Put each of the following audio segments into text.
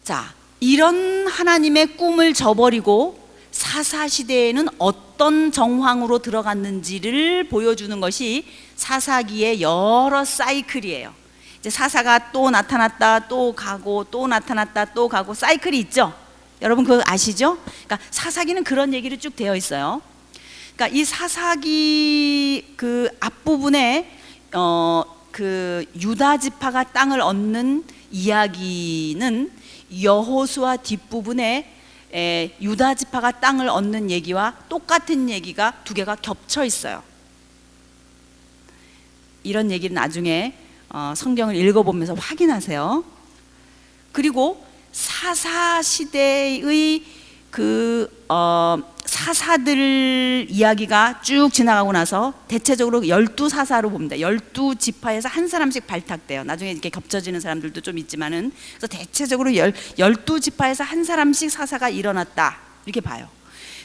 자, 이런 하나님의 꿈을 저버리고 사사시대에는 어떤 정황으로 들어갔는지를 보여주는 것이 사사기의 여러 사이클이에요. 이제 사사가 또 나타났다 또 가고 또 나타났다 또 가고 사이클이 있죠. 여러분 그거 아시죠? 그러니까 사사기는 그런 얘기를 쭉 되어 있어요. 그러니까 이 사사기 그 앞부분에 그 유다 지파가 땅을 얻는 이야기는 여호수아 뒷부분에 유다 지파가 땅을 얻는 얘기와 똑같은 얘기가 두 개가 겹쳐 있어요. 이런 얘기는 나중에 성경을 읽어보면서 확인하세요. 그리고 사사 시대의 그 사사들 이야기가 쭉 지나가고 나서 대체적으로 12사사로 봅니다. 12지파에서 한 사람씩 발탁돼요. 나중에 이렇게 겹쳐지는 사람들도 좀 있지만은, 그래서 대체적으로 12지파에서 한 사람씩 사사가 일어났다 이렇게 봐요.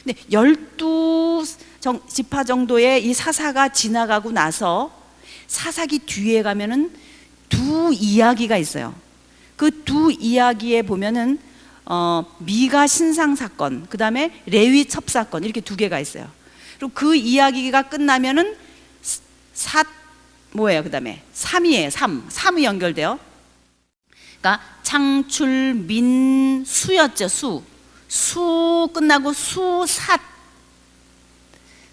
근데 12지파 정도의 이 사사가 지나가고 나서 사사기 뒤에 가면은 두 이야기가 있어요. 그 두 이야기에 보면은 미가 신상 사건, 그 다음에 레위 첩 사건, 이렇게 두 개가 있어요. 그리고 그 이야기가 끝나면은 뭐예요? 그 다음에 3이에요. 3이 연결돼요. 그러니까 창출, 민, 수였죠. 수 끝나고 삿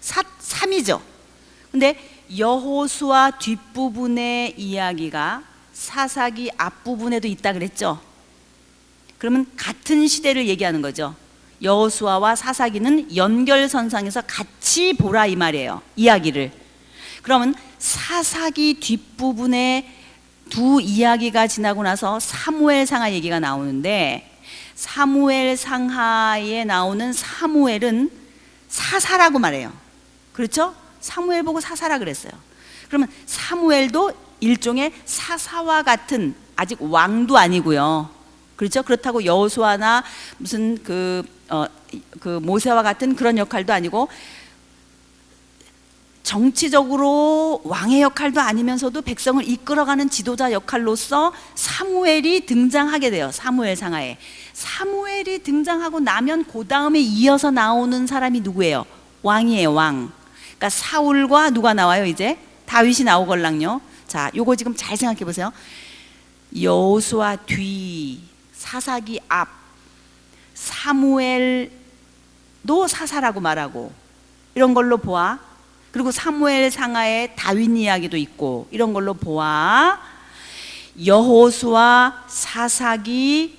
3이죠. 근데 여호수아 뒷부분의 이야기가 사사기 앞부분에도 있다 그랬죠. 그러면 같은 시대를 얘기하는 거죠. 여호수아와 사사기는 연결선상에서 같이 보라 이 말이에요. 이야기를. 그러면 사사기 뒷부분에 두 이야기가 지나고 나서 사무엘상하 얘기가 나오는데, 사무엘상하에 나오는 사무엘은 사사라고 말해요. 그렇죠? 사무엘 보고 사사라 그랬어요. 그러면 사무엘도 일종의 사사와 같은, 아직 왕도 아니고요. 그렇죠? 그렇다고 여호수아나 무슨 그 모세와 같은 그런 역할도 아니고, 정치적으로 왕의 역할도 아니면서도 백성을 이끌어가는 지도자 역할로서 사무엘이 등장하게 돼요. 사무엘상하에. 사무엘이 등장하고 나면 그 다음에 이어서 나오는 사람이 누구예요? 왕이에요. 왕. 그러니까 사울과 누가 나와요? 이제 다윗이 나오걸랑요. 자, 요거 지금 잘 생각해 보세요. 여호수아 뒤, 사사기 앞, 사무엘도 사사라고 말하고 이런 걸로 보아. 그리고 사무엘 상하에 다윗 이야기도 있고 이런 걸로 보아. 여호수아, 사사기,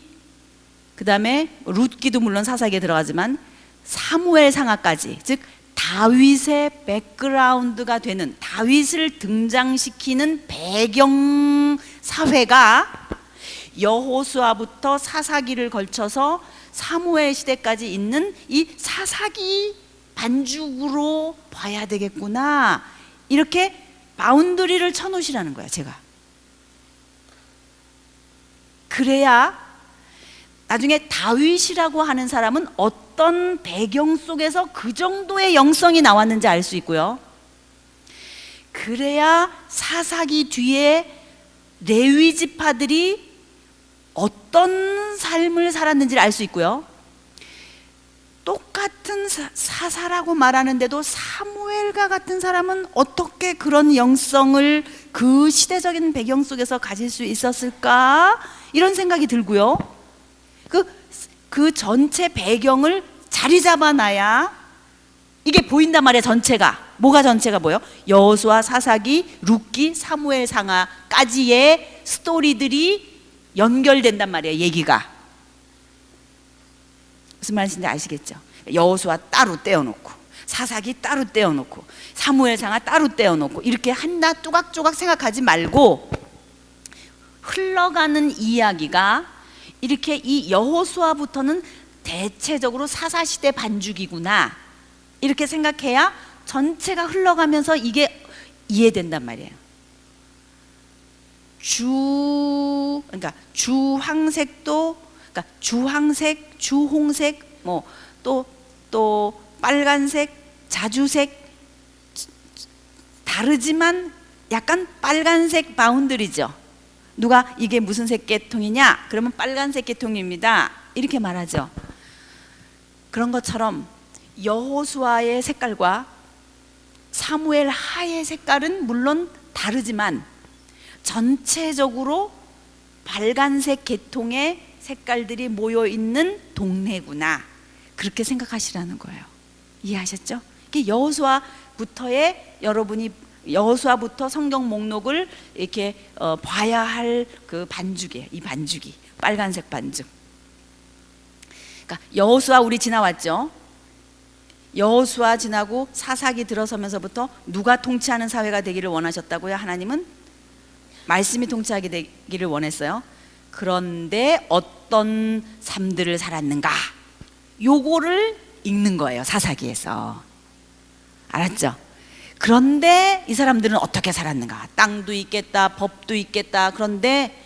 그 다음에 룻기도 물론 사사기에 들어가지만 사무엘 상하까지, 즉 다윗의 백그라운드가 되는, 다윗을 등장시키는 배경 사회가 여호수아부터 사사기를 걸쳐서 사무엘 시대까지 있는 이 사사기 반죽으로 봐야 되겠구나, 이렇게 바운더리를 쳐놓으시라는 거야. 제가 그래야 나중에 다윗이라고 하는 사람은 어떤 배경 속에서 그 정도의 영성이 나왔는지 알 수 있고요. 그래야 사사기 뒤에 레위 지파들이 어떤 삶을 살았는지를 알 수 있고요. 똑같은 사사라고 말하는데도 사무엘과 같은 사람은 어떻게 그런 영성을 그 시대적인 배경 속에서 가질 수 있었을까, 이런 생각이 들고요. 그 전체 배경을 자리 잡아놔야 이게 보인단 말이야. 전체가 뭐가, 전체가 뭐예요? 여호수아, 사사기, 룻기, 사무엘 상하까지의 스토리들이 연결된단 말이에요. 얘기가 무슨 말인지 아시겠죠? 여호수아 따로 떼어놓고, 사사기 따로 떼어놓고, 사무엘 상하 따로 떼어놓고, 이렇게 하나 조각조각 생각하지 말고 흘러가는 이야기가 이렇게 이 여호수아부터는 대체적으로 사사시대 반죽이구나, 이렇게 생각해야 전체가 흘러가면서 이게 이해된단 말이에요. 그러니까 주황색도, 그러니까 주황색, 주홍색, 뭐 또 빨간색, 자주색, 다르지만 약간 빨간색 바운드리죠. 누가 이게 무슨 색계통이냐? 그러면 빨간 색계통입니다. 이렇게 말하죠. 그런 것처럼 여호수아의 색깔과 사무엘 하의 색깔은 물론 다르지만 전체적으로 빨간색 계통의 색깔들이 모여 있는 동네구나. 그렇게 생각하시라는 거예요. 이해하셨죠? 이게 여호수아부터의 여러분이 여호수아부터 성경 목록을 이렇게 봐야 할 그 반죽이에요. 이 반죽이 빨간색 반죽. 그러니까 여호수아 우리 지나왔죠. 여호수아 지나고 사사기 들어서면서부터 누가 통치하는 사회가 되기를 원하셨다고요? 하나님은 말씀이 통치하게 되기를 원했어요. 그런데 어떤 삶들을 살았는가? 요거를 읽는 거예요. 사사기에서. 알았죠? 그런데 이 사람들은 어떻게 살았는가? 땅도 있겠다, 법도 있겠다. 그런데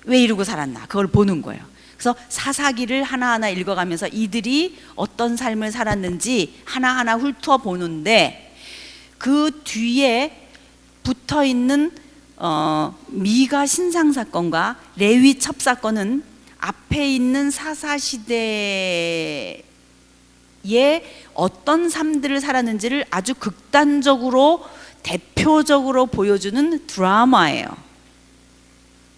왜 이러고 살았나? 그걸 보는 거예요. 그래서 사사기를 하나하나 읽어가면서 이들이 어떤 삶을 살았는지 하나하나 훑어 보는데 그 뒤에 붙어 있는 미가 신상 사건과 레위 첩 사건은 앞에 있는 사사 시대에 어떤 삶들을 살았는지를 아주 극단적으로 대표적으로 보여주는 드라마예요.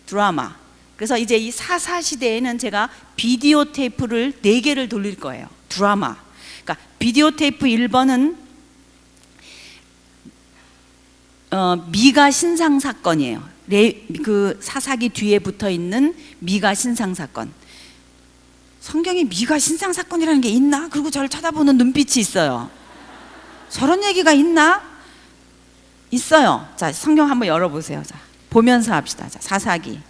드라마. 그래서 이제 이 사사 시대에는 제가 비디오 테이프를 4개를 돌릴 거예요. 드라마. 그러니까 비디오 테이프 1번은 미가 신상 사건이에요. 그 사사기 뒤에 붙어 있는 미가 신상 사건. 성경에 미가 신상 사건이라는 게 있나? 그리고 저를 쳐다보는 눈빛이 있어요. 저런 얘기가 있나? 있어요. 자, 성경 한번 열어보세요. 자, 보면서 합시다. 자, 사사기.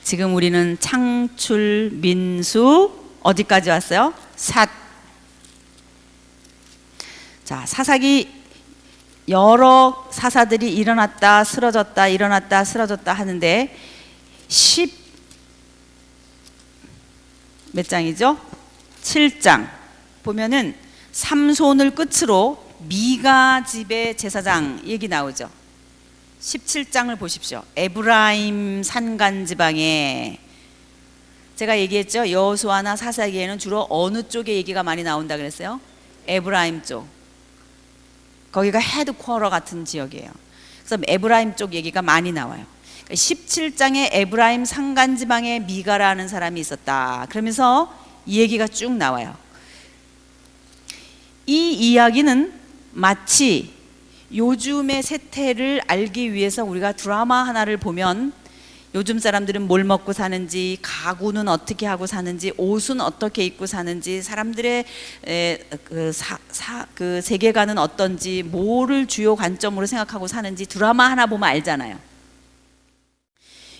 지금 우리는 창출, 민수 어디까지 왔어요? 삿. 자, 사사기 여러 사사들이 일어났다 쓰러졌다 일어났다 쓰러졌다 하는데 몇 장이죠? 7장 보면은 삼손을 끝으로 미가 집의 제사장 얘기 나오죠. 17장을 보십시오. 에브라임 산간 지방에 제가 얘기했죠. 여호수아나 사사기에는 주로 어느 쪽의 얘기가 많이 나온다 그랬어요? 에브라임 쪽. 거기가 헤드쿼터 같은 지역이에요. 그래서 에브라임 쪽 얘기가 많이 나와요. 17장에 에브라임 산간 지방에 미가라는 사람이 있었다. 그러면서 이 얘기가 쭉 나와요. 이 이야기는 마치 요즘의 세태를 알기 위해서 우리가 드라마 하나를 보면 요즘 사람들은 뭘 먹고 사는지, 가구는 어떻게 하고 사는지, 옷은 어떻게 입고 사는지, 사람들의 그 세계관은 어떤지, 뭐를 주요 관점으로 생각하고 사는지 드라마 하나 보면 알잖아요.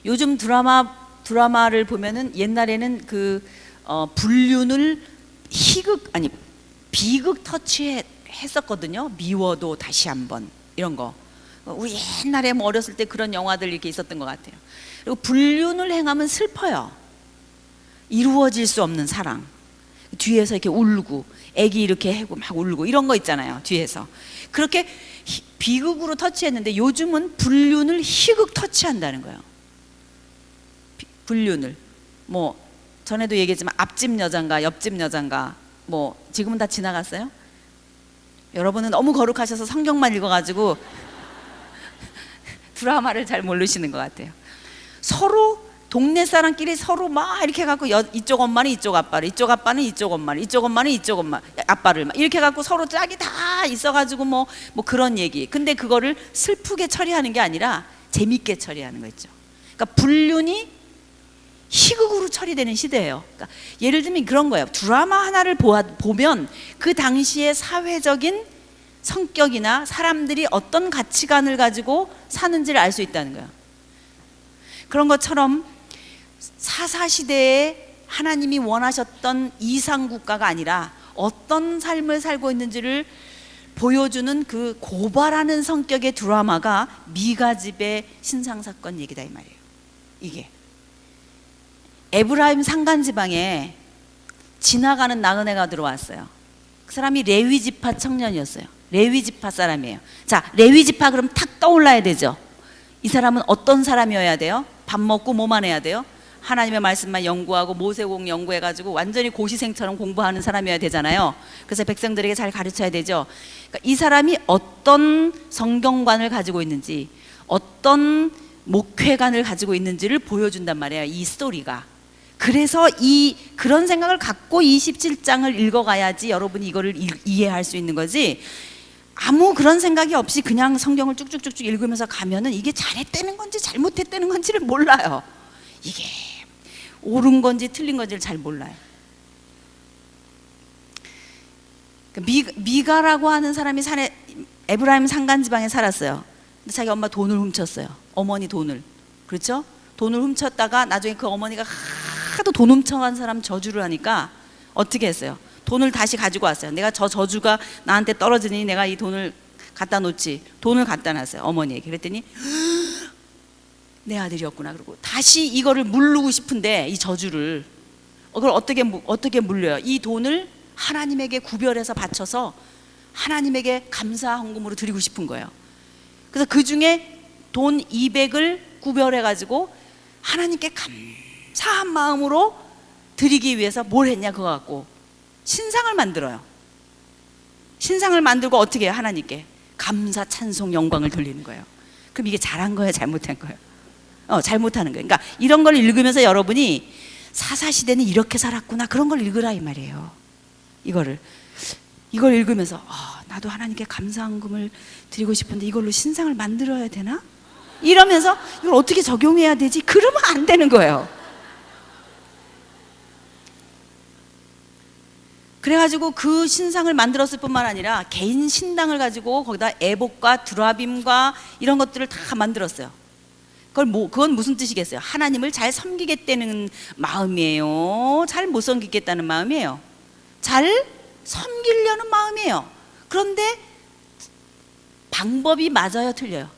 요즘 드라마를 보면은 옛날에는 그 불륜을 비극 터치했었거든요. 미워도 다시 한번 이런 거. 우리 옛날에 뭐 어렸을 때 그런 영화들 이렇게 있었던 것 같아요. 그리고 불륜을 행하면 슬퍼요. 이루어질 수 없는 사랑. 뒤에서 이렇게 울고, 애기 이렇게 하고 막 울고 이런 거 있잖아요. 뒤에서 그렇게 비극으로 터치했는데 요즘은 불륜을 희극 터치한다는 거예요. 불륜을 뭐 전에도 얘기했지만 앞집 여잔가 옆집 여잔가 뭐 지금은 다 지나갔어요. 여러분은 너무 거룩하셔서 성경만 읽어가지고 드라마를 잘 모르시는 것 같아요. 서로 동네 사람끼리 서로 막 이렇게 갖고 이쪽 엄마는 이쪽 아빠를, 이쪽 아빠는 이쪽 엄마를, 이쪽 엄마는 이쪽 엄마 아빠를 막 이렇게 갖고 서로 짝이 다 있어가지고 뭐 그런 얘기. 근데 그거를 슬프게 처리하는 게 아니라 재밌게 처리하는 거 있죠. 그러니까 불륜이 희극으로 처리되는 시대예요. 그러니까 예를 들면 그런 거예요. 드라마 하나를 보면 그 당시의 사회적인 성격이나 사람들이 어떤 가치관을 가지고 사는지를 알 수 있다는 거예요. 그런 것처럼 사사시대에 하나님이 원하셨던 이상국가가 아니라 어떤 삶을 살고 있는지를 보여주는 그 고발하는 성격의 드라마가 미가집의 신상사건 얘기다 이 말이에요. 이게 에브라임 산간지방에 지나가는 나그네가 들어왔어요. 그 사람이 레위지파 청년이었어요. 레위지파 사람이에요. 자, 레위지파 그럼 탁 떠올라야 되죠. 이 사람은 어떤 사람이어야 돼요? 밥 먹고 뭐만 해야 돼요? 하나님의 말씀만 연구하고 모세공 연구해가지고 완전히 고시생처럼 공부하는 사람이어야 되잖아요. 그래서 백성들에게 잘 가르쳐야 되죠. 그러니까 이 사람이 어떤 성경관을 가지고 있는지, 어떤 목회관을 가지고 있는지를 보여준단 말이에요, 이 스토리가. 그래서 그런 생각을 갖고 27장을 읽어가야지 여러분이 이거를 이해할 수 있는 거지, 아무 그런 생각이 없이 그냥 성경을 쭉쭉쭉쭉 읽으면서 가면은 이게 잘했다는 건지 잘못했다는 건지를 몰라요. 이게 옳은 건지 틀린 건지를 잘 몰라요. 미가라고 하는 사람이 에브라임 산간 지방에 살았어요. 근데 자기 엄마 돈을 훔쳤어요. 어머니 돈을. 그렇죠? 돈을 훔쳤다가 나중에 그 어머니가 하도 돈 훔쳐간 사람 저주를 하니까 어떻게 했어요? 돈을 다시 가지고 왔어요. 내가 저 저주가 나한테 떨어지니 내가 이 돈을 갖다 놓지. 돈을 갖다 놨어요, 어머니에게. 그랬더니 내 아들이었구나. 그러고 다시 이거를 물르고 싶은데, 이 저주를 그걸 어떻게 물려요? 이 돈을 하나님에게 구별해서 바쳐서 하나님에게 감사 헌금으로 드리고 싶은 거예요. 그래서 그 중에 돈 200을 구별해 가지고 하나님께 감사한 마음으로 드리기 위해서 뭘 했냐, 그거 갖고 신상을 만들어요. 신상을 만들고 어떻게 해요? 하나님께 감사, 찬송, 영광을 돌리는 거예요. 그럼 이게 잘한 거예요, 잘못한 거예요? 잘못하는 거예요. 그러니까 이런 걸 읽으면서 여러분이 사사시대는 이렇게 살았구나, 그런 걸 읽으라 이 말이에요. 이걸 읽으면서 나도 하나님께 감사헌금을 드리고 싶은데 이걸로 신상을 만들어야 되나? 이러면서 이걸 어떻게 적용해야 되지? 그러면 안 되는 거예요. 그래가지고 그 신상을 만들었을 뿐만 아니라 개인 신당을 가지고 거기다 에봇과 드라빔과 이런 것들을 다 만들었어요. 그건 무슨 뜻이겠어요? 하나님을 잘 섬기겠다는 마음이에요? 잘 못 섬기겠다는 마음이에요? 잘 섬기려는 마음이에요. 그런데 방법이 맞아요, 틀려요?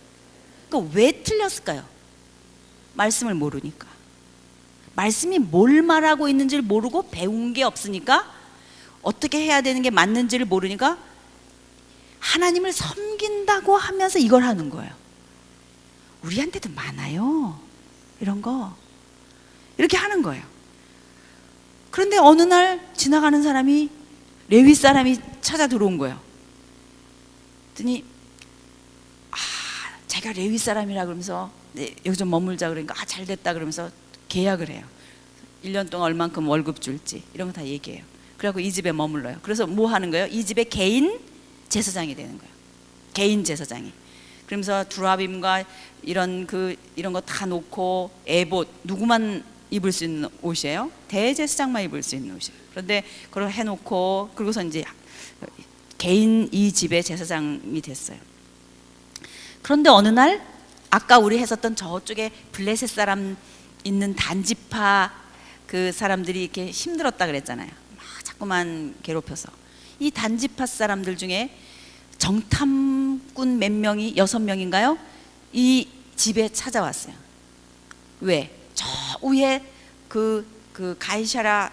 그러니까 왜 틀렸을까요? 말씀을 모르니까. 말씀이 뭘 말하고 있는지를 모르고 배운 게 없으니까, 어떻게 해야 되는 게 맞는지를 모르니까 하나님을 섬긴다고 하면서 이걸 하는 거예요. 우리한테도 많아요, 이런 거. 이렇게 하는 거예요. 그런데 어느 날 지나가는 사람이, 레위 사람이 찾아 들어온 거예요. 그랬더니 자기가 레위 사람이라 그러면서 여기 좀 머물자 그러니까 잘 됐다 그러면서 계약을 해요. 1년 동안 얼만큼 월급 줄지 이런 거 다 얘기해요. 그래갖고 이 집에 머물러요. 그래서 뭐 하는 거예요? 이 집의 개인 제사장이 되는 거예요. 개인 제사장이. 그러면서 드라빔과 이런 거 다 놓고, 에봇, 누구만 입을 수 있는 옷이에요? 대제사장만 입을 수 있는 옷이에요. 그런데 그걸 해놓고, 그러고서 이제 개인 이 집의 제사장이 됐어요. 그런데 어느 날 아까 우리 했었던 저쪽에 블레셋 사람 있는 단지파 그 사람들이 이렇게 힘들었다 그랬잖아요. 막 자꾸만 괴롭혀서. 이 단지파 사람들 중에 정탐꾼 몇 명이, 6명인가요? 이 집에 찾아왔어요. 왜? 저 위에 그 가이샤라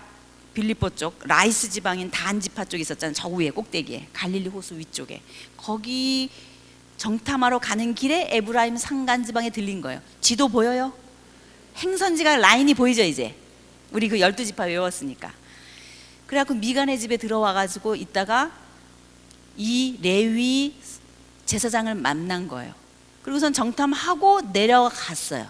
빌립보 쪽 라이스 지방인 단지파 쪽에 있었잖아요. 저 위에 꼭대기에, 갈릴리 호수 위쪽에. 거기 정탐하러 가는 길에 에브라임 산간 지방에 들린 거예요. 지도 보여요? 행선지가 라인이 보이죠, 이제? 우리 그 12지파 외웠으니까. 그래갖고 미간의 집에 들어와 가지고 있다가 이 레위 제사장을 만난 거예요. 그리고선 정탐하고 내려갔어요.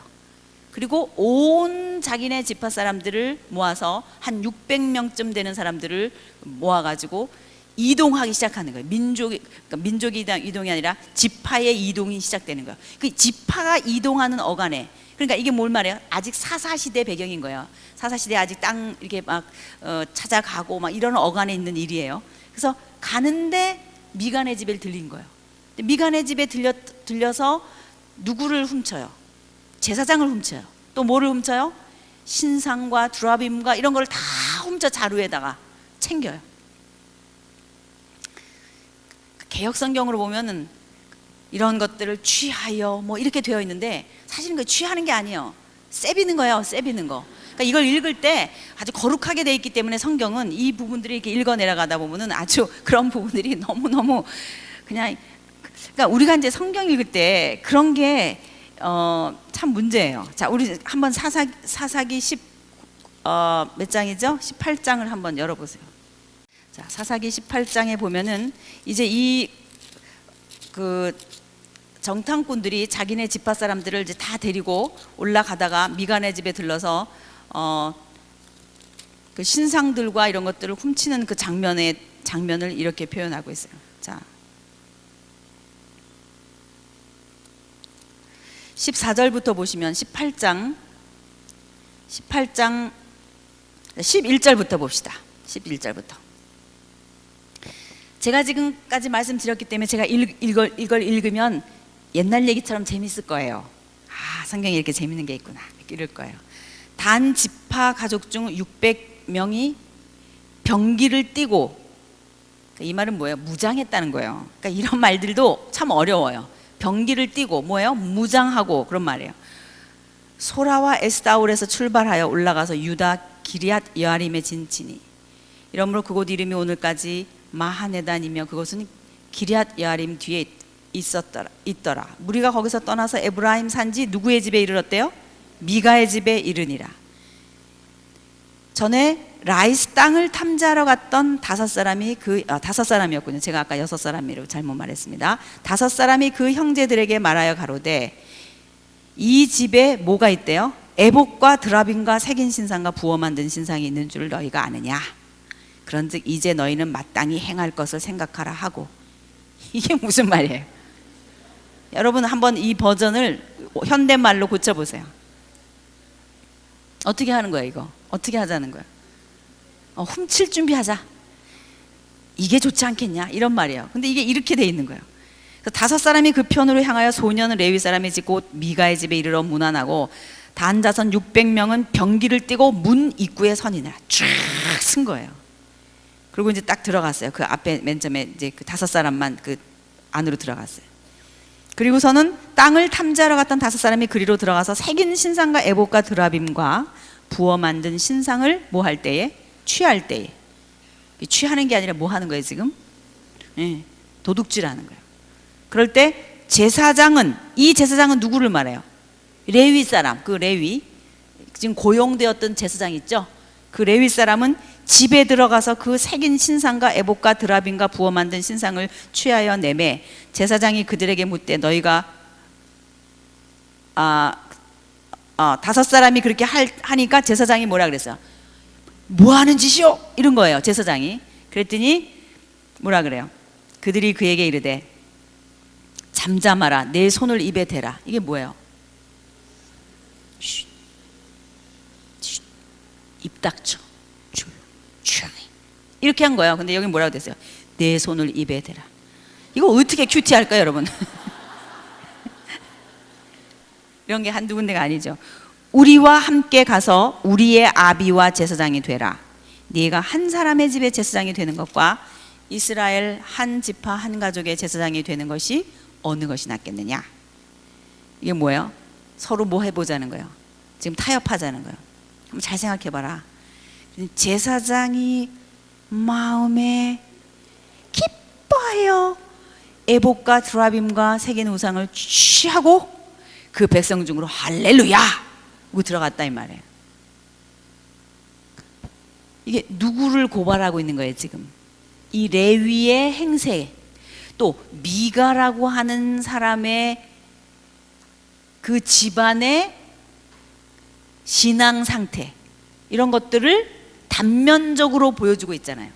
그리고 온 자기네 지파 사람들을 모아서 한 600명쯤 되는 사람들을 모아가지고 이동하기 시작하는 거예요. 민족이 이동이 아니라 지파의 이동이 시작되는 거예요. 그 지파가 이동하는 어간에, 그러니까 이게 뭘 말해요? 아직 사사시대 배경인 거예요. 사사시대 아직 땅 이렇게 막 찾아가고 막 이런 어간에 있는 일이에요. 그래서 가는데 미간의 집에 들린 거예요. 미간의 집에 들려서 누구를 훔쳐요? 제사장을 훔쳐요. 또 뭐를 훔쳐요? 신상과 드라빔과 이런 걸 다 훔쳐 자루에다가 챙겨요. 개역 성경으로 보면은 이런 것들을 취하여 뭐 이렇게 되어 있는데, 사실은 그 취하는 게 아니에요. 세비는 거예요, 세비는 거. 그러니까 이걸 읽을 때 아주 거룩하게 돼 있기 때문에 성경은 이 부분들이 이렇게 읽어 내려가다 보면은 아주 그런 부분들이 너무너무 그냥, 그러니까 우리가 이제 성경 읽을 때 그런 게 참 문제예요. 자, 우리 한번 사사기 10 몇 장이죠? 18장을 한번 열어보세요. 자, 사사기 18장에 보면은 이제 이 그 정탐꾼들이 자기네 지파 사람들을 이제 다 데리고 올라가다가 미간의 집에 들러서 그 신상들과 이런 것들을 훔치는 그 장면을 이렇게 표현하고 있어요. 자, 14절부터 보시면 18장 11절부터 봅시다. 11절부터. 제가 지금까지 말씀드렸기 때문에 제가 이걸 읽으면 옛날 얘기처럼 재밌을 거예요. 아, 성경에 이렇게 재밌는 게 있구나. 이럴 거예요. 단 지파 가족 중 600명이 병기를 띠고, 이 말은 뭐예요? 무장했다는 거예요. 그러니까 이런 말들도 참 어려워요. 병기를 띠고 뭐예요? 무장하고 그런 말이에요. 소라와 에스다올에서 출발하여 올라가서 유다 기럇 여아림에 진치니 이러므로 그곳 이름이 오늘까지 마하네단이며 그것은 기럇 여아림 뒤에 있더라. 무리가 거기서 떠나서 에브라임 산지 누구의 집에 이르렀대요? 미가의 집에 이르니라. 전에 라이스 땅을 탐지하러 갔던 다섯 사람이었군요. 제가 아까 6사람이라고 잘못 말했습니다. 5사람이 그 형제들에게 말하여 가로되 이 집에 뭐가 있대요? 에봇과 드라빔과 새긴 신상과 부어 만든 신상이 있는 줄 너희가 아느냐? 그런즉 이제 너희는 마땅히 행할 것을 생각하라 하고. 이게 무슨 말이에요? 여러분 한번 이 버전을 현대말로 고쳐보세요. 어떻게 하는 거야 이거? 어떻게 하자는 거야? 훔칠 준비하자. 이게 좋지 않겠냐? 이런 말이에요. 근데 이게 이렇게 돼 있는 거예요. 그래서 5사람이 그 편으로 향하여 소년은 레위 사람의 집 곧 미가의 집에 이르러 문안하고 단 자손 600명은 병기를 띠고 문 입구에 선이니라. 쫙 쓴 거예요. 그리고 이제 딱 들어갔어요. 그 앞에 맨 처음에 이제 그 5사람만 그 안으로 들어갔어요. 그리고서는 땅을 탐지하러 갔던 5사람이 그리로 들어가서 새긴 신상과 에봇과 드라빔과 부어 만든 신상을 뭐 할 때에? 취할 때에. 취하는 게 아니라 뭐 하는 거예요 지금? 네, 도둑질하는 거예요. 그럴 때 이 제사장은 누구를 말해요? 레위 사람, 그 레위 지금 고용되었던 제사장 있죠? 그 레위 사람은 집에 들어가서 그 새긴 신상과 에봇과 드라빔과 부어 만든 신상을 취하여 내매 제사장이 그들에게 묻되 너희가 5사람이 그렇게 하니까 제사장이 뭐라 그랬어요? 뭐 하는 짓이요? 이런 거예요 제사장이. 그랬더니 뭐라 그래요? 그들이 그에게 이르되 잠잠하라 내 손을 입에 대라. 이게 뭐예요? 입 닥쳐 조용히 이렇게 한 거예요. 근데 여기 뭐라고 됐어요? 내 손을 입에 대라. 이거 어떻게 큐티할까요 여러분? 이런 게 한두 군데가 아니죠. 우리와 함께 가서 우리의 아비와 제사장이 되라. 네가 한 사람의 집의 제사장이 되는 것과 이스라엘 한 지파 한 가족의 제사장이 되는 것이 어느 것이 낫겠느냐? 이게 뭐예요? 서로 뭐 해보자는 거예요? 지금 타협하자는 거예요. 한번 잘 생각해봐라. 제사장이 마음에 기뻐하여 에봇과 드라빔과 새긴 우상을 취하고 그 백성 중으로 할렐루야 하고 들어갔다 이 말이에요. 이게 누구를 고발하고 있는 거예요 지금? 이 레위의 행세, 또 미가라고 하는 사람의 그 집안의 신앙 상태, 이런 것들을 단면적으로 보여주고 있잖아요.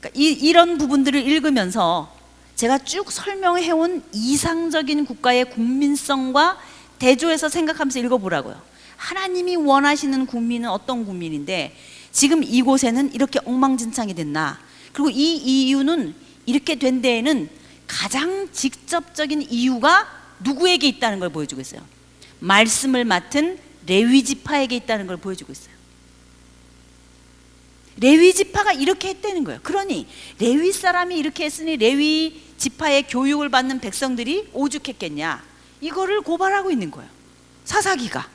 그러니까 이런 부분들을 읽으면서 제가 쭉 설명해온 이상적인 국가의 국민성과 대조해서 생각하면서 읽어보라고요. 하나님이 원하시는 국민은 어떤 국민인데 지금 이곳에는 이렇게 엉망진창이 됐나? 그리고 이 이유는 이렇게 된 데에는 가장 직접적인 이유가 누구에게 있다는 걸 보여주고 있어요. 말씀을 맡은 레위 지파에게 있다는 걸 보여주고 있어요. 레위 지파가 이렇게 했다는 거예요. 그러니 레위 사람이 이렇게 했으니 레위 지파의 교육을 받는 백성들이 오죽했겠냐? 이거를 고발하고 있는 거예요. 사사기가.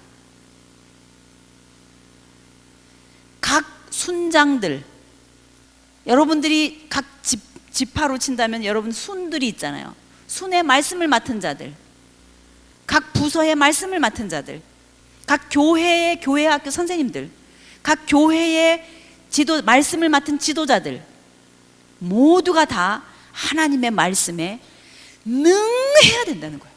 각 순장들, 여러분들이 각 지파로 친다면 여러분 순들이 있잖아요. 순의 말씀을 맡은 자들, 각 부서의 말씀을 맡은 자들, 각 교회의 교회 학교 선생님들, 각 교회의 말씀을 맡은 지도자들 모두가 다 하나님의 말씀에 능해야 된다는 거예요.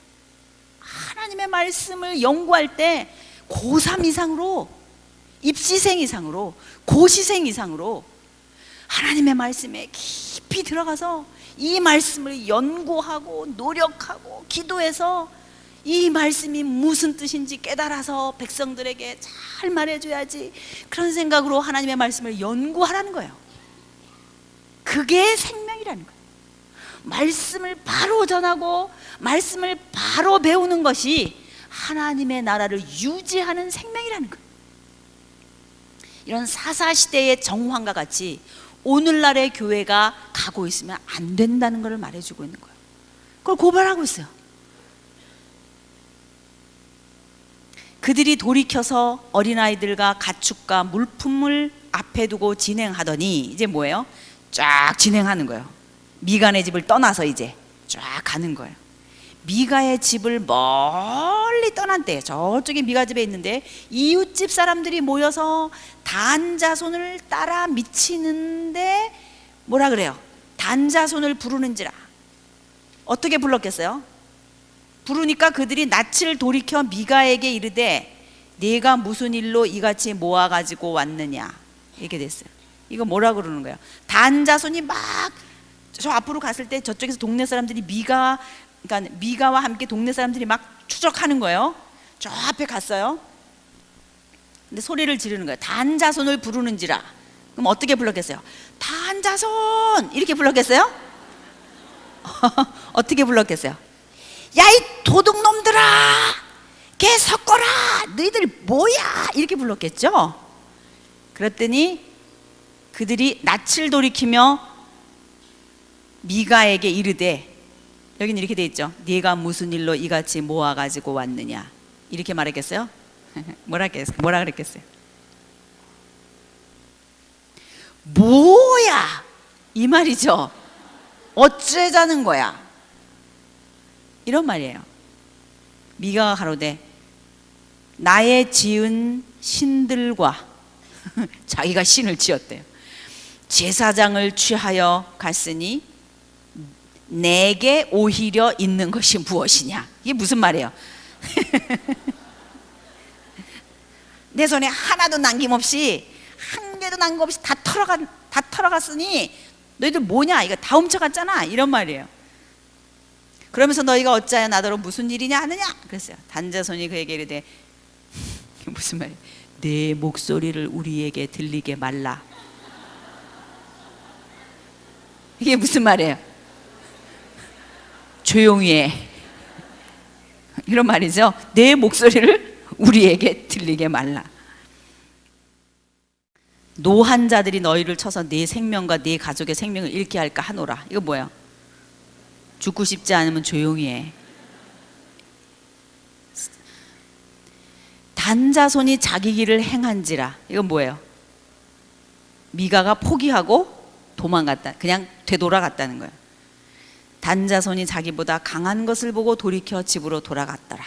하나님의 말씀을 연구할 때 고3 이상으로, 입시생 이상으로, 고시생 이상으로 하나님의 말씀에 깊이 들어가서 이 말씀을 연구하고 노력하고 기도해서 이 말씀이 무슨 뜻인지 깨달아서 백성들에게 잘 말해줘야지, 그런 생각으로 하나님의 말씀을 연구하라는 거예요. 그게 생명이라는 거예요. 말씀을 바로 전하고 말씀을 바로 배우는 것이 하나님의 나라를 유지하는 생명이라는 거예요. 이런 사사시대의 정황과 같이 오늘날의 교회가 가고 있으면 안 된다는 것을 말해주고 있는 거예요. 그걸 고발하고 있어요. 그들이 돌이켜서 어린아이들과 가축과 물품을 앞에 두고 진행하더니 이제 뭐예요? 쫙 진행하는 거예요. 미가네 집을 떠나서 이제 쫙 가는 거예요. 미가의 집을 멀리 떠난 때, 저쪽에 미가 집에 있는데 이웃집 사람들이 모여서 단 자손을 따라 미치는데 뭐라 그래요? 단 자손을 부르는지라. 어떻게 불렀겠어요? 부르니까 그들이 낯을 돌이켜 미가에게 이르되 네가 무슨 일로 이같이 모아가지고 왔느냐, 이렇게 됐어요. 이거 뭐라 그러는 거예요? 단 자손이 막 저 앞으로 갔을 때 저쪽에서 동네 사람들이 그러니까 미가와 함께 동네 사람들이 막 추적하는 거예요. 저 앞에 갔어요. 근데 소리를 지르는 거예요. 단 자손을 부르는지라. 그럼 어떻게 불렀겠어요? 단 자손 이렇게 불렀겠어요? 어떻게 불렀겠어요? 야, 이 도둑놈들아, 개 섞어라, 너희들 뭐야, 이렇게 불렀겠죠. 그랬더니 그들이 낯을 돌이키며 미가에게 이르되, 여기는 이렇게 돼 있죠. 네가 무슨 일로 이같이 모아가지고 왔느냐, 이렇게 말했겠어요? 뭐라 그랬겠어요? 뭐야, 이 말이죠. 어쩌자는 거야, 이런 말이에요. 미가가 가로되 나의 지은 신들과 자기가 신을 지었대요. 제사장을 취하여 갔으니 내게 오히려 있는 것이 무엇이냐. 이게 무슨 말이에요? 내 손에 하나도 남김없이, 한 개도 남김없이 다 털어갔으니 너희들 뭐냐, 이거 다 훔쳐갔잖아, 이런 말이에요. 그러면서 너희가 어찌하여 나더러 무슨 일이냐 하느냐 그랬어요. 단자손이 그에게 이르되 무슨 말이에요? 내 목소리를 우리에게 들리게 말라. 이게 무슨 말이에요? 조용히 해, 이런 말이죠. 내 목소리를 우리에게 들리게 말라. 노한 자들이 너희를 쳐서 네 생명과 네 가족의 생명을 잃게 할까 하노라. 이거 뭐예요? 죽고 싶지 않으면 조용히 해. 단자손이 자기 길을 행한지라. 이건 뭐예요? 미가가 포기하고 도망갔다, 그냥 되돌아갔다는 거예요. 단자손이 자기보다 강한 것을 보고 돌이켜 집으로 돌아갔더라.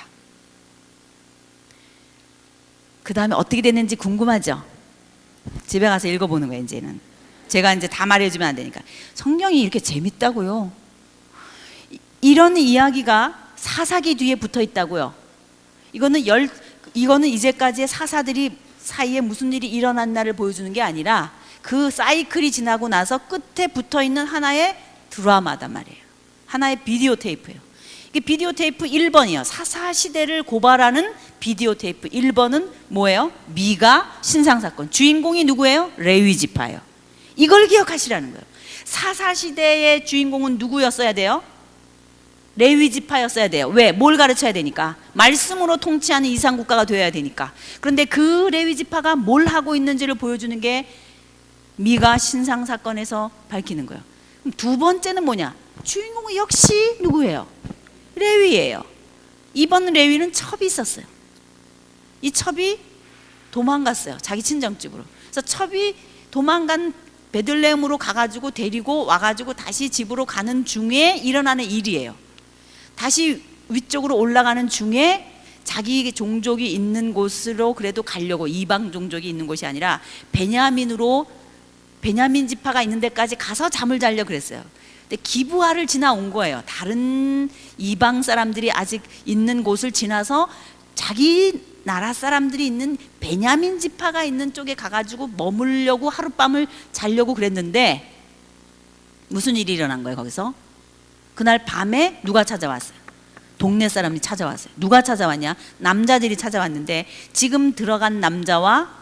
그 다음에 어떻게 됐는지 궁금하죠? 집에 가서 읽어보는 거예요. 이제는 제가 이제 다 말해주면 안 되니까. 성경이 이렇게 재밌다고요. 이런 이야기가 사사기 뒤에 붙어 있다고요. 이거는 이제까지의 사사들이 사이에 무슨 일이 일어났나를 보여주는 게 아니라 그 사이클이 지나고 나서 끝에 붙어 있는 하나의 드라마단 말이에요. 하나의 비디오 테이프예요. 이게 비디오 테이프 1번이요. 사사시대를 고발하는 비디오 테이프 1번은 뭐예요? 미가 신상사건. 주인공이 누구예요? 레위지파예요. 이걸 기억하시라는 거예요. 사사시대의 주인공은 누구였어야 돼요? 레위지파였어야 돼요. 왜? 뭘 가르쳐야 되니까? 말씀으로 통치하는 이상국가가 되어야 되니까. 그런데 그 레위지파가 뭘 하고 있는지를 보여주는 게 미가 신상사건에서 밝히는 거예요. 그럼 두 번째는 뭐냐? 주인공은 역시 누구예요? 레위예요. 이번 레위는 첩이 있었어요. 이 첩이 도망갔어요. 자기 친정집으로. 그래서 첩이 도망간 베들레헴으로 가가지고 데리고 와가지고 다시 집으로 가는 중에 일어나는 일이에요. 다시 위쪽으로 올라가는 중에 자기 종족이 있는 곳으로 그래도 가려고, 이방 종족이 있는 곳이 아니라 베냐민 지파가 있는 데까지 가서 잠을 자려고 그랬어요. 근데 기브아를 지나온 거예요. 다른 이방 사람들이 아직 있는 곳을 지나서 자기 나라 사람들이 있는 베냐민 지파가 있는 쪽에 가가지고 머물려고, 하룻밤을 자려고 그랬는데 무슨 일이 일어난 거예요? 거기서 그날 밤에 누가 찾아왔어요? 동네 사람이 찾아왔어요. 누가 찾아왔냐? 남자들이 찾아왔는데 지금 들어간 남자와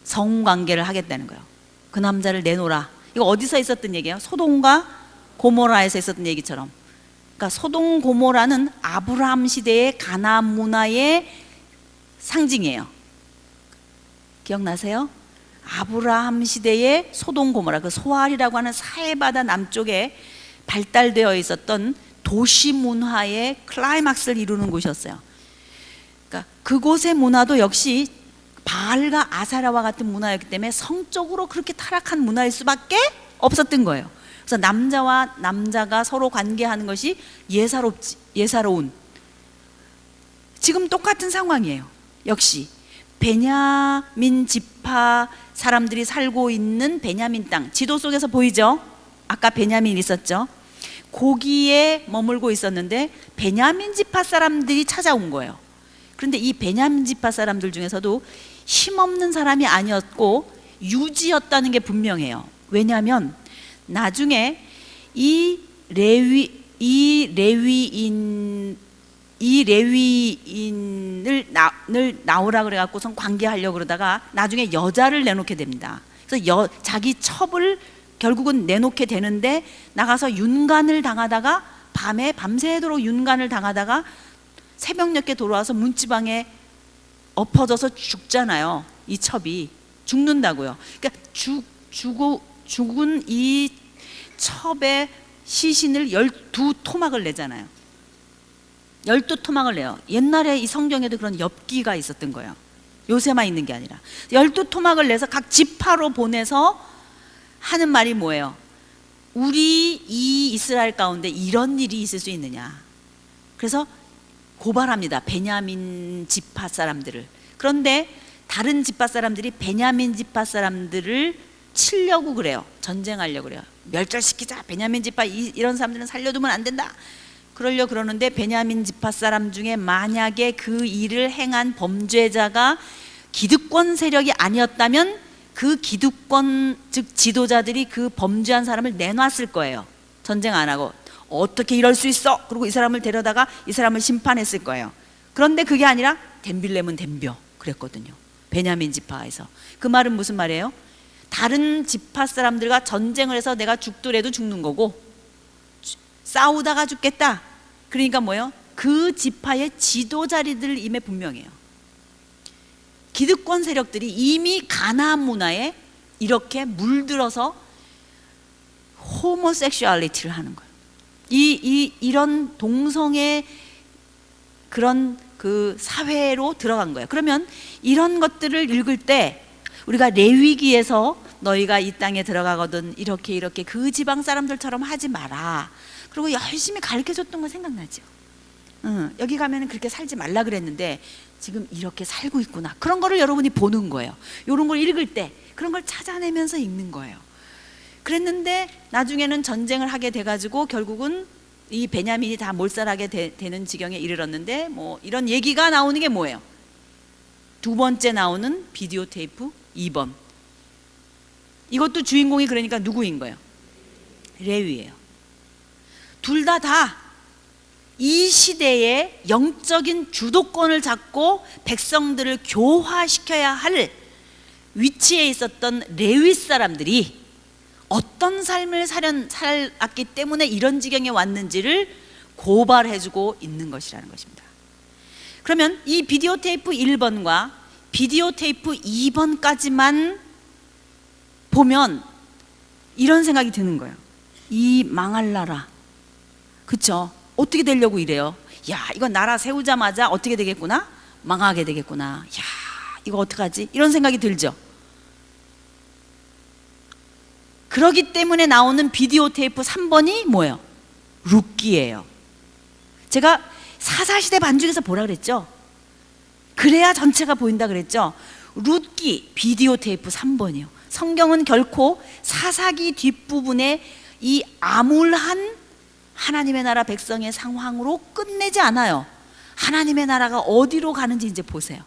성관계를 하겠다는 거예요. 그 남자를 내놓으라. 이거 어디서 있었던 얘기예요? 소돔과 고모라에서 있었던 얘기처럼. 그러니까 소돔 고모라는 아브라함 시대의 가나안 문화의 상징이에요. 기억나세요? 아브라함 시대의 소돔 고모라, 그 소알이라고 하는 사해바다 남쪽에 발달되어 있었던 도시 문화의 클라이막스를 이루는 곳이었어요. 그러니까 그곳의 문화도 역시 바알과 아사라와 같은 문화였기 때문에 성적으로 그렇게 타락한 문화일 수밖에 없었던 거예요. 그래서 남자와 남자가 서로 관계하는 것이 예사로운, 지금 똑같은 상황이에요. 역시 베냐민 지파 사람들이 살고 있는 베냐민 땅, 지도 속에서 보이죠? 아까 베냐민 있었죠? 거기에 머물고 있었는데 베냐민 지파 사람들이 찾아온 거예요. 그런데 이 베냐민 지파 사람들 중에서도 힘없는 사람이 아니었고 유지였다는 게 분명해요. 왜냐하면 나중에 이 레위인을 나오라 그래갖고선 관계하려고 그러다가 나중에 여자를 내놓게 됩니다. 그래서 자기 첩을 결국은 내놓게 되는데 나가서 윤관을 당하다가 밤새도록 윤관을 당하다가 새벽녘에 돌아와서 문지방에 엎어져서 죽잖아요. 이 첩이 죽는다고요. 그러니까 죽은 이 첩의 시신을 12토막을 내잖아요. 12토막을 내요. 옛날에 이 성경에도 그런 엽기가 있었던 거예요. 요새만 있는 게 아니라 12토막을 내서 각 지파로 보내서 하는 말이 뭐예요? 우리 이 이스라엘 가운데 이런 일이 있을 수 있느냐. 그래서 고발합니다. 베냐민 지파 사람들을. 그런데 다른 지파 사람들이 베냐민 지파 사람들을 치려고 그래요. 전쟁하려고 그래요. 멸절시키자. 베냐민 지파 이런 사람들은 살려두면 안 된다. 그러려고 그러는데 베냐민 지파 사람 중에 만약에 그 일을 행한 범죄자가 기득권 세력이 아니었다면 그 기득권, 즉 지도자들이 그 범죄한 사람을 내놨을 거예요. 전쟁 안 하고. 어떻게 이럴 수 있어? 그리고 이 사람을 데려다가 이 사람을 심판했을 거예요. 그런데 그게 아니라 댐빌레면 댐벼 그랬거든요. 베냐민 지파에서. 그 말은 무슨 말이에요? 다른 지파 사람들과 전쟁을 해서 내가 죽더라도 죽는 거고 싸우다가 죽겠다. 그러니까 뭐예요? 그 지파의 지도자리들 임에 분명해요. 기득권 세력들이 이미 가나안 문화에 이렇게 물들어서 호모섹슈얼리티를 하는 거예요. 이런 동성애 그런 그 사회로 들어간 거예요. 그러면 이런 것들을 읽을 때 우리가 레위기에서 너희가 이 땅에 들어가거든 이렇게 그 지방 사람들처럼 하지 마라. 그리고 열심히 가르쳐줬던 거 생각나죠? 여기 가면 그렇게 살지 말라 그랬는데 지금 이렇게 살고 있구나. 그런 거를 여러분이 보는 거예요. 이런 걸 읽을 때 그런 걸 찾아내면서 읽는 거예요. 그랬는데 나중에는 전쟁을 하게 돼가지고 결국은 이 베냐민이 다 몰살하게 되는 지경에 이르렀는데 뭐 이런 얘기가 나오는 게 뭐예요? 두 번째 나오는 비디오 테이프 2번. 이것도 주인공이 그러니까 누구인 거예요? 레위예요. 둘 다 이 시대의 영적인 주도권을 잡고 백성들을 교화시켜야 할 위치에 있었던 레위 사람들이 어떤 삶을 살았기 때문에 이런 지경에 왔는지를 고발해주고 있는 것이라는 것입니다. 그러면 이 비디오 테이프 1번과 비디오 테이프 2번까지만 보면 이런 생각이 드는 거예요. 이 망할 나라, 그쵸? 어떻게 되려고 이래요? 야, 이거 나라 세우자마자 어떻게 되겠구나? 망하게 되겠구나. 야, 이거 어떡하지? 이런 생각이 들죠. 그러기 때문에 나오는 비디오 테이프 3번이 뭐예요? 룻기예요. 제가 사사시대 반죽에서 뭐라 그랬죠? 그래야 전체가 보인다 그랬죠. 룻기 비디오 테이프 3번이요. 성경은 결코 사사기 뒷부분에 이 암울한 하나님의 나라 백성의 상황으로 끝내지 않아요. 하나님의 나라가 어디로 가는지 이제 보세요.